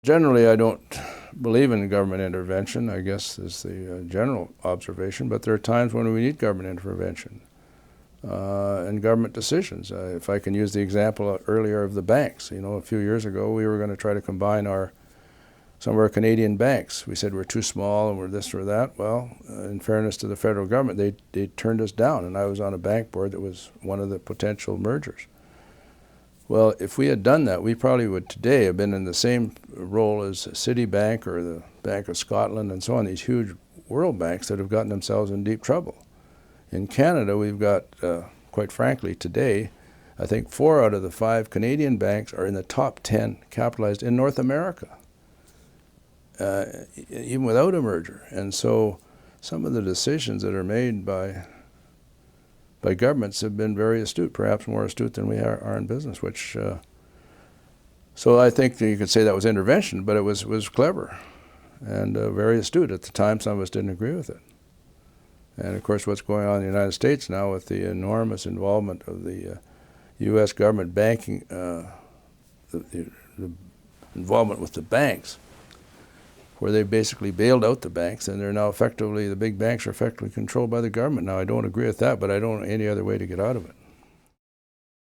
Generally, I don't believe in government intervention, I guess is the general observation, but there are times when we need government intervention and government decisions. If I can use the example earlier of the banks, a few years ago we were going to try to combine some of our Canadian banks. We said we're too small and we're this or that. Well, in fairness to the federal government, they turned us down, and I was on a bank board that was one of the potential mergers. Well, if we had done that, we probably would today have been in the same role as Citibank or the Bank of Scotland and so on, these huge world banks that have gotten themselves in deep trouble. In Canada, we've got, quite frankly, today, I think 4 out of the 5 Canadian banks are in the top 10 capitalized in North America, even without a merger. And so some of the decisions that are made by governments have been very astute, perhaps more astute than we are in business, which, so I think you could say that was intervention, but it was clever and very astute. At the time, some of us didn't agree with it. And of course, what's going on in the United States now with the enormous involvement of the U.S. government banking, the involvement with the banks, where they basically bailed out the banks, and they're now effectively, the big banks are effectively controlled by the government. Now, I don't agree with that, but I don't know any other way to get out of it.